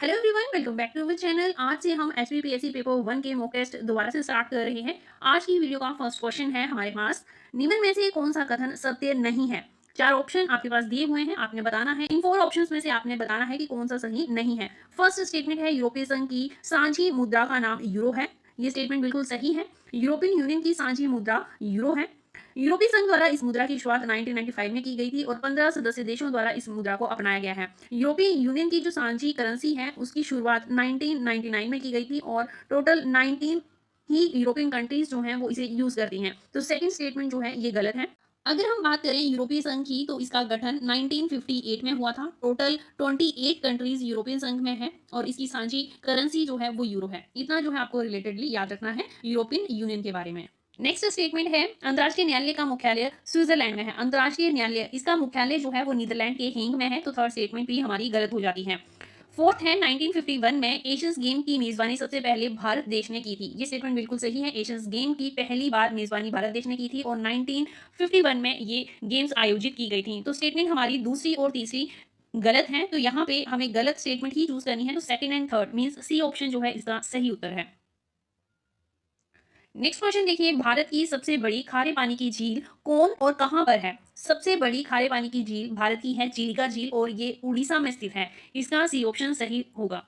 Hello everyone, welcome back to our channel. आज से हम एचपीपीएससी पेपर 1 के मॉक टेस्ट दोबारा से स्टार्ट कर रहे हैं। आज की वीडियो का फर्स्ट क्वेश्चन है हमारे पास, निम्न में से कौन सा कथन सत्य नहीं है। चार ऑप्शन आपके पास दिए हुए हैं, आपने बताना है। इन 4 ऑप्शंस में से आपने बताना है कि कौन सा सही नहीं है। फर्स्ट स्टेटमेंट है, यूरोपीय संघ की साझी मुद्रा का नाम यूरो है। ये स्टेटमेंट बिल्कुल सही है। यूरोपियन यूनियन की साझी मुद्रा यूरो है। यूरोपीय संघ द्वारा इस मुद्रा की शुरुआत 1995 में की गई थी और 15 सदस्य देशों द्वारा इस मुद्रा को अपनाया गया है। यूरोपीय यूनियन की जो सांझी करेंसी है उसकी शुरुआत 1999 में की गई थी और टोटल 19 ही यूरोपियन कंट्रीज जो हैं वो इसे यूज करती हैं। तो सेकंड स्टेटमेंट जो है ये गलत है। अगर हम बात करें यूरोपीय संघ की तो इसका गठन 1958 में हुआ था। टोटल 28 कंट्रीज यूरोपियन संघ में है और इसकी सांझी करेंसी जो है वो यूरो है। इतना जो है आपको रिलेटेडली याद रखना है यूरोपियन यूनियन के बारे में। नेक्स्ट स्टेटमेंट है, अंतर्राष्ट्रीय न्यायालय का मुख्यालय स्विट्जरलैंड में है। अंतर्राष्ट्रीय न्यायालय इसका मुख्यालय जो है वो नीदरलैंड के हेंग में है। तो थर्ड स्टेटमेंट भी हमारी गलत हो जाती है। फोर्थ है, 1951 में एशियंस गेम की मेजबानी सबसे पहले भारत देश ने की थी। ये स्टेटमेंट बिल्कुल सही है। एशियंस गेम की पहली बार मेजबानी भारत देश ने की थी और 1951 में ये गेम्स आयोजित की गई थी। तो स्टेटमेंट हमारी दूसरी और तीसरी गलत है। तो यहाँ पे हमें गलत स्टेटमेंट ही चूज करनी है। तो second and third means C option जो है इसका सही उत्तर है। नेक्स्ट क्वेश्चन देखिए, भारत की सबसे बड़ी खारे पानी की झील कौन और कहां पर है। सबसे बड़ी खारे पानी की झील भारत की है चिलिका झील और ये उड़ीसा में स्थित है। इसका सी ऑप्शन सही होगा।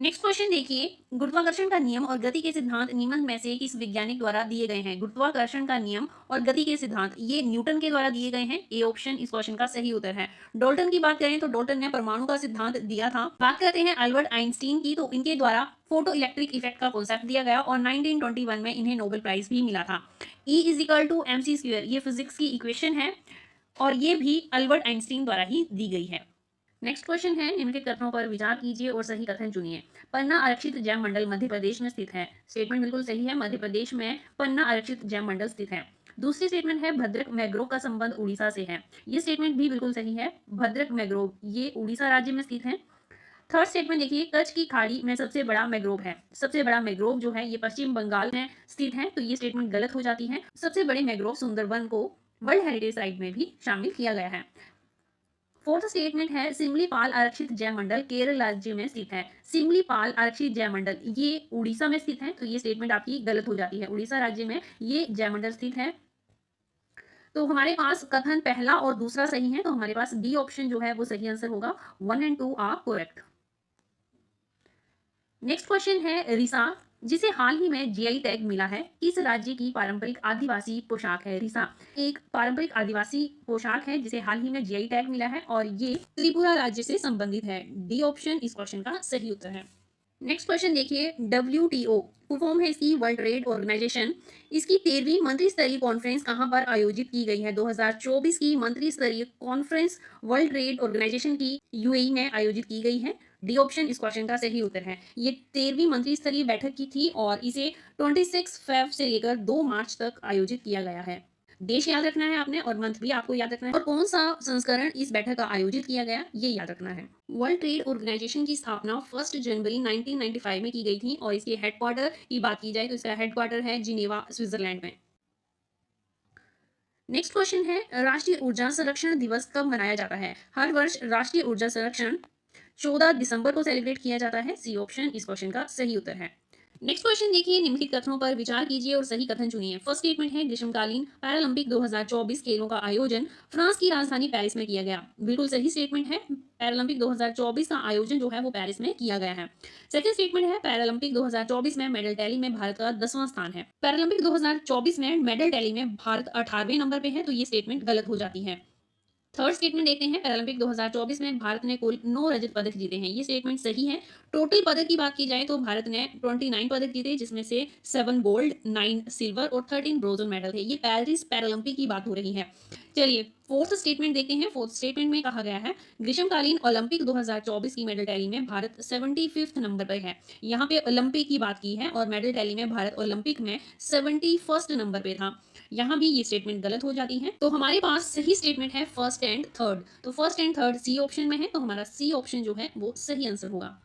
नेक्स्ट क्वेश्चन देखिए, गुरुत्वाकर्षण का नियम और गति के सिद्धांत निम्न में से किस वैज्ञानिक द्वारा दिए गए हैं। गुरुत्वाकर्षण का नियम और गति के सिद्धांत ये न्यूटन के द्वारा दिए गए हैं। ए ऑप्शन इस क्वेश्चन का सही उत्तर है। डाल्टन की बात करें तो डाल्टन ने परमाणु का सिद्धांत दिया था। बात करते हैं अल्बर्ट आइंस्टीन की, तो इनके द्वारा फोटो इलेक्ट्रिक इफेक्ट का कॉन्सेप्ट दिया गया और 1921 में इन्हें नोबेल प्राइज भी मिला था। E is equal to M C square, ये फिजिक्स की इक्वेशन है और ये भी अल्बर्ट आइंस्टीन द्वारा ही दी गई है। नेक्स्ट क्वेश्चन है, निम्नलिखित कथनों पर विचार कीजिए और सही कथन चुनिए। पन्ना आरक्षित जैव मंडल मध्य प्रदेश में स्थित है। स्टेटमेंट बिल्कुल सही है। मध्य प्रदेश में पन्ना आरक्षित जैव मंडल स्थित है। दूसरी स्टेटमेंट है, भद्रक मैग्रोव का संबंध उड़ीसा से है। ये स्टेटमेंट भी बिल्कुल सही है। भद्रक मैग्रोव ये उड़ीसा राज्य में स्थित है। थर्ड स्टेटमेंट देखिए, कच्छ की खाड़ी में सबसे बड़ा मैग्रोव है। सबसे बड़ा मैग्रोव जो है ये पश्चिम बंगाल में स्थित है। तो ये स्टेटमेंट गलत हो जाती है। सबसे बड़े मैग्रोव सुंदरबन को वर्ल्ड हेरिटेज साइट में भी शामिल किया गया है। फोर्थ स्टेटमेंट है, सिमलीपाल आरक्षित जैव मंडल केरल राज्य में स्थित है। सिमलीपाल आरक्षित जैव मंडल ये उड़ीसा में स्थित है। तो ये स्टेटमेंट आपकी गलत हो जाती है। उड़ीसा राज्य में ये जैव मंडल स्थित है। तो हमारे पास कथन पहला और दूसरा सही है। तो हमारे पास डी ऑप्शन जो है वो सही आंसर होगा। 1 and 2 are correct. Next question है, रिसा जिसे हाल ही में जीआई टैग मिला है किस राज्य की पारंपरिक आदिवासी पोशाक है। रिसा एक पारंपरिक आदिवासी पोशाक है जिसे हाल ही में जीआई टैग मिला है और ये त्रिपुरा राज्य से संबंधित है। डी ऑप्शन इस क्वेश्चन का सही उत्तर है। नेक्स्ट क्वेश्चन देखिए, WTO फुल फॉर्म है इसकी वर्ल्ड ट्रेड ऑर्गेनाइजेशन। इसकी 13वीं मंत्री स्तरीय कॉन्फ्रेंस कहां पर आयोजित की गई है। 2024 की मंत्री स्तरीय कॉन्फ्रेंस वर्ल्ड ट्रेड ऑर्गेनाइजेशन की यूएई में आयोजित की गई है। डी ऑप्शन इस क्वेश्चन का सही उत्तर है। ये 13वीं मंत्री स्तरीय बैठक की थी और इसे 26 फेब से लेकर 2 मार्च तक आयोजित किया गया है। देश याद रखना है आपने और मंथ भी आपको याद रखना है और कौन सा संस्करण इस बैठक का आयोजित किया गया ये याद रखना है। वर्ल्ड ट्रेड ऑर्गेनाइजेशन की स्थापना 1 जनवरी 1995 में की गई थी और इसके हेडक्वार्टर की बात की जाए तो इसका हेडक्वार्टर है जिनेवा स्विट्जरलैंड में। नेक्स्ट क्वेश्चन है, राष्ट्रीय ऊर्जा संरक्षण दिवस कब मनाया जाता है। हर वर्ष राष्ट्रीय ऊर्जा संरक्षण 14 दिसंबर को सेलिब्रेट किया जाता है। सी ऑप्शन इस क्वेश्चन का सही उत्तर है। नेक्स्ट क्वेश्चन देखिए, निम्नलिखित कथनों पर विचार कीजिए और सही कथन चुनिए। फर्स्ट स्टेटमेंट है, ग्रीष्मकालीन पैरालंपिक 2024 खेलों का आयोजन फ्रांस की राजधानी पेरिस में किया गया। बिल्कुल सही स्टेटमेंट है। पैरालंपिक 2024 का आयोजन जो है वो पेरिस में किया गया है। सेकंड स्टेटमेंट है, पैरालंपिक 2024 में मेडल टैली में भारत का 10वां स्थान है। पैरालंपिक 2024 में मेडल टैली में भारत 18वें नंबर पे है। तो ये स्टेटमेंट गलत हो जाती है। थर्ड स्टेटमेंट देखते हैं, पैरालंपिक 2024 में भारत ने कुल 9 रजत पदक जीते हैं। ये स्टेटमेंट सही है। टोटल पदक की बात की जाए तो भारत ने 29 पदक जीते जिसमें से 7 गोल्ड, 9 सिल्वर और 13 ब्रोंज मेडल थे। ये पेरिस पैरालंपिक की बात हो रही है। चलिए फोर्थ स्टेटमेंट देखते हैं। फोर्थ स्टेटमेंट में कहा गया है, ग्रीष्मकालीन ओलंपिक 2024 की मेडल टैली में भारत 75th नंबर पर है। यहाँ पे ओलंपिक की बात की है और मेडल टैली में भारत ओलंपिक में 71st नंबर पे था। यहाँ भी ये स्टेटमेंट गलत हो जाती है। तो हमारे पास सही स्टेटमेंट है फर्स्ट एंड थर्ड। तो first and third C option में है। तो हमारा सी ऑप्शन जो है वो सही आंसर होगा।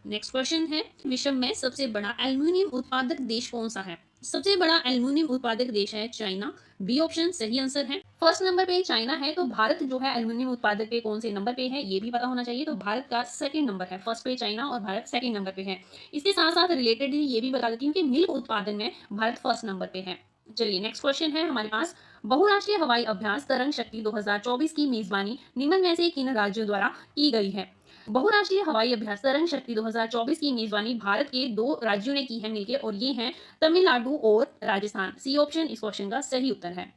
नेक्स्ट क्वेश्चन है, विश्व में सबसे बड़ा एल्यूमिनियम उत्पादक देश कौन सा है। सबसे बड़ा एल्युमिनियम उत्पादक देश है चाइना। बी ऑप्शन सही आंसर है। फर्स्ट नंबर पे चाइना है, तो भारत जो है एल्युमिनियम उत्पादक पे कौन से नंबर पे है ये भी पता होना चाहिए। तो भारत का सेकंड नंबर है, फर्स्ट पे चाइना और भारत सेकंड नंबर पे है। इसके साथ साथ रिलेटेड ये भी बता देती हूँ कि मिल्क उत्पादन में भारत फर्स्ट नंबर पे है। चलिए नेक्स्ट क्वेश्चन है हमारे पास। बहुराष्ट्रीय हवाई अभ्यास तरंग शक्ति 2024 की मेजबानी निम्न में से किन राज्यों द्वारा की गई है। बहुराष्ट्रीय हवाई अभ्यास तरंग शक्ति 2024 की मेजबानी भारत के दो राज्यों ने की है मिलकर, और ये हैं तमिलनाडु और राजस्थान। सी ऑप्शन इस क्वेश्चन का सही उत्तर है।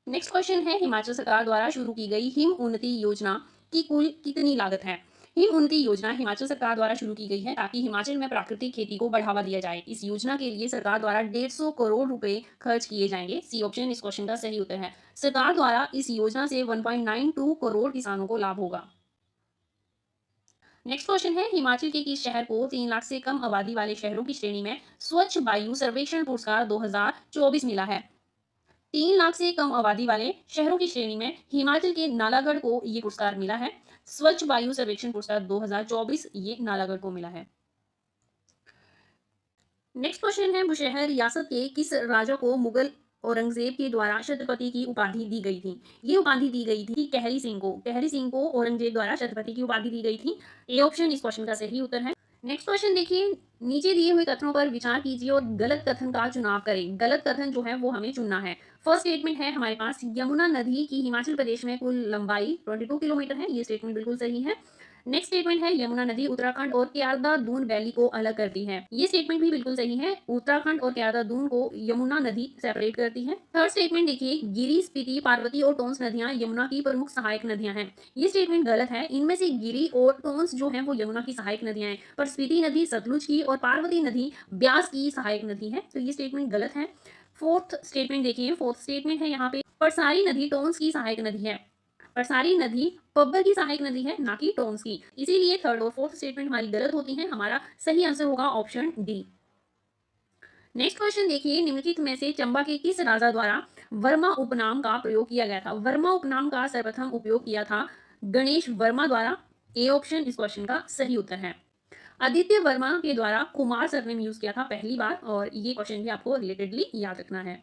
नेक्स्ट क्वेश्चन है, हिमाचल सरकार द्वारा शुरू की गई हिम उन्नति योजना की कुल कितनी लागत है। हिम उन्नति योजना हिमाचल सरकार द्वारा शुरू की गई है ताकि हिमाचल में प्राकृतिक खेती को बढ़ावा दिया जाए। इस योजना के लिए सरकार द्वारा 150 करोड़ रुपए खर्च किए जाएंगे। सी ऑप्शन इस क्वेश्चन का सही उत्तर है। सरकार द्वारा इस योजना से 1.92 करोड़ किसानों को लाभ होगा। नेक्स्ट क्वेश्चन है, हिमाचल के किस शहर को 3 लाख से कम आबादी वाले शहरों की श्रेणी में स्वच्छ वायु सर्वेक्षण पुरस्कार 2024 मिला है। 3 लाख से कम आबादी वाले शहरों की श्रेणी में हिमाचल के नालागढ़ को ये पुरस्कार मिला है। स्वच्छ वायु सर्वेक्षण पुरस्कार 2024 ये नालागढ़ को मिला है। नेक्स्ट क्वेश्चन है, बुशहर रियासत के किस राजा को मुगल औरंगजेब के द्वारा छत्रपति की उपाधि दी गई थी। ये उपाधि दी गई थी कहरी सिंह को। कहरी सिंह को औरंगजेब द्वारा छत्रपति की उपाधि दी गई थी। ए ऑप्शन इस क्वेश्चन का सही उत्तर है। नेक्स्ट क्वेश्चन देखिए, नीचे दिए हुए कथनों पर विचार कीजिए और गलत कथन का चुनाव करें। गलत कथन जो है वो हमें चुनना है। फर्स्ट स्टेटमेंट है हमारे पास, यमुना नदी की हिमाचल प्रदेश में कुल लंबाई 22 किलोमीटर है। ये स्टेटमेंट बिल्कुल सही है। नेक्स्ट स्टेटमेंट है, यमुना नदी उत्तराखंड और क्यारदा दून वैली को अलग करती है। ये स्टेटमेंट भी बिल्कुल सही है। उत्तराखंड और क्यारदा दून को यमुना नदी सेपरेट करती है। थर्ड स्टेटमेंट देखिए, गिरी, स्पीति, पार्वती और टोंस नदियां यमुना की प्रमुख सहायक नदियां हैं। ये स्टेटमेंट गलत है। इनमें से गिरी और टोंस जो है वो यमुना की सहायक नदियां हैं, पर स्पीति नदी सतलुज की और पार्वती नदी ब्यास की सहायक नदी है। तो ये स्टेटमेंट गलत है। फोर्थ स्टेटमेंट देखिए, फोर्थ स्टेटमेंट है यहाँ पे, परसारी नदी टोंस की सहायक नदी है। परसारी नदी पब्बर की सहायक नदी है, ना कि टोंस की। इसीलिए थर्ड और फोर्थ स्टेटमेंट हमारी गलत होती है। हमारा सही आंसर होगा ऑप्शन डी। नेक्स्ट क्वेश्चन देखिए, निम्नलिखित में से चंबा के किस राजा द्वारा वर्मा उपनाम का प्रयोग किया गया था। वर्मा उपनाम का सर्वप्रथम उपयोग किया था गणेश वर्मा द्वारा। ए ऑप्शन इस क्वेश्चन का सही उत्तर है। आदित्य वर्मा के द्वारा कुमार सरनेम यूज किया था पहली बार, और ये क्वेश्चन भी आपको रिलेटेडली याद रखना है।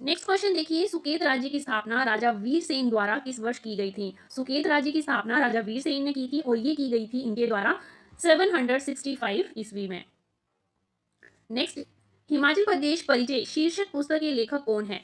नेक्स्ट क्वेश्चन देखिए, सुकेत राज्य की स्थापना राजा वीरसेन द्वारा किस वर्ष की गई थी। सुकेत राज्य की स्थापना राजा वीरसेन ने की थी, और ये की गई थी इनके द्वारा 765 ईस्वी में। नेक्स्ट, हिमाचल प्रदेश परिचय शीर्षक पुस्तक के लेखक कौन है।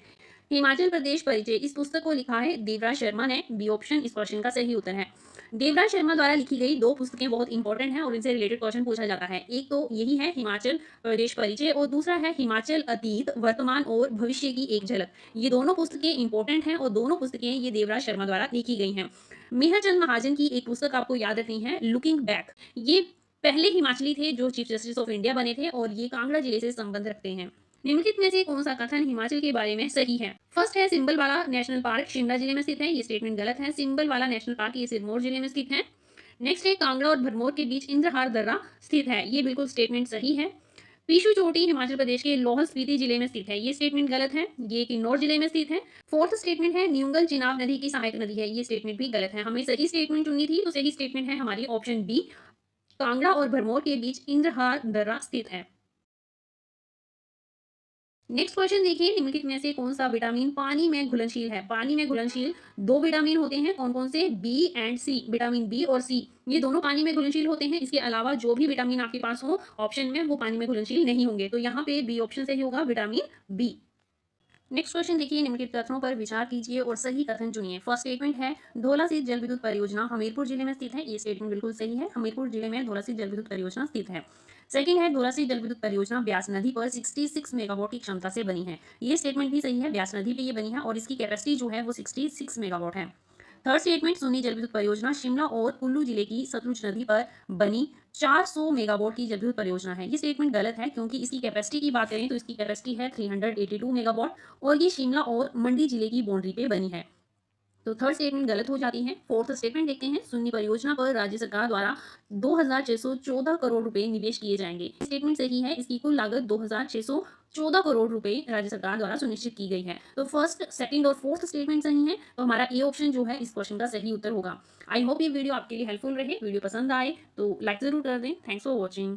हिमाचल प्रदेश परिचय इस पुस्तक को लिखा है देवराज शर्मा ने। बी ऑप्शन इस क्वेश्चन का सही उत्तर है। देवराज शर्मा द्वारा लिखी गई दो पुस्तकें बहुत इंपॉर्टेंट हैं और इनसे रिलेटेड क्वेश्चन पूछा जाता है। एक तो यही है हिमाचल प्रदेश परिचय, और दूसरा है हिमाचल अतीत, वर्तमान और भविष्य की एक झलक। ये दोनों पुस्तकें इंपॉर्टेंट हैं और दोनों पुस्तकें ये देवराज शर्मा द्वारा लिखी गई हैं। मेहरचंद महाजन की एक पुस्तक आपको याद रखनी है, लुकिंग बैक। ये पहले हिमाचली थे जो चीफ जस्टिस ऑफ इंडिया बने थे, और ये कांगड़ा जिले से संबंध रखते हैं। निम्नलिखित में से कौन सा कथन हिमाचल के बारे में सही है। फर्स्ट है, सिंबलवाला नेशनल पार्क शिमला जिले में स्थित है। ये स्टेटमेंट गलत है। सिंबलवाला नेशनल पार्क ये सिरमौर जिले में स्थित है। नेक्स्ट है, कांगड़ा और भरमौर के बीच इंद्रहार दर्रा स्थित है। ये बिल्कुल स्टेटमेंट सही है। पीशू चोटी हिमाचल प्रदेश के लाहौल स्पीति जिले में स्थित है। ये स्टेटमेंट गलत है। ये किन्नौर जिले में स्थित है। फोर्थ स्टेटमेंट है, न्यूंगल चिनाब नदी की सहायक नदी है। ये स्टेटमेंट भी गलत है। हमें सही स्टेटमेंट चुननी थी, तो सही स्टेटमेंट है हमारी ऑप्शन बी, कांगड़ा और भरमौर के बीच इंद्रहार दर्रा स्थित है। नेक्स्ट क्वेश्चन देखिए, निम्नलिखित में से कौन सा विटामिन पानी में घुलनशील है। पानी में घुलनशील दो विटामिन होते हैं, कौन कौन से, B and C. Vitamin B और सी ये दोनों पानी में घुलनशील होते हैं। इसके अलावा जो भी विटामिन आपके पास हो ऑप्शन में, वो पानी में घुलनशील नहीं होंगे। तो यहाँ पे बी ऑप्शन सही होगा, विटामिन बी। नेक्स्ट क्वेश्चन देखिए, निम्नलिखित कथनों पर विचार कीजिए और सही कथन चुनिए। फर्स्ट स्टेटमेंट है, धौला सिंह जल विद्युत परियोजना हमीरपुर जिले में स्थित है। ये स्टेटमेंट बिल्कुल सही है। हमीरपुर जिले में धौला सिंह जल विद्युत परियोजना स्थित है। सेकंड है, धौला सिंह जल विद्युत परियोजना ब्यास नदी पर 66 मेगावाट की क्षमता से बनी है। ये स्टेटमेंट भी सही है। ब्यास नदी पे ये बनी है और इसकी कैपेसिटी जो है वो 66 मेगावाट है। थर्ड स्टेटमेंट, सुन्नी जल विद्युत परियोजना शिमला और कुल्लू जिले की सतलुज नदी पर बनी 400 मेगावाट की जल विद्युत परियोजना है। ये स्टेटमेंट गलत है, क्योंकि इसकी कैपेसिटी की बात करें तो इसकी कैपेसिटी है 382 मेगावाट, और ये शिमला और मंडी जिले की बाउंड्री पे बनी है। तो थर्ड स्टेटमेंट गलत हो जाती है। फोर्थ स्टेटमेंट देखते हैं, सुन्नी परियोजना पर राज्य सरकार द्वारा 2614 करोड़ रुपए निवेश किए जाएंगे। स्टेटमेंट सही है। इसकी कुल लागत 2614 करोड़ रुपए राज्य सरकार द्वारा सुनिश्चित की गई है। तो फर्स्ट, सेकंड और फोर्थ स्टेटमेंट सही है। तो हमारा ए ऑप्शन जो है इस क्वेश्चन का सही उत्तर होगा। आई होप ये वीडियो आपके लिए हेल्पफुल रहे। वीडियो पसंद आए तो लाइक जरूर कर दें। Thanks for watching.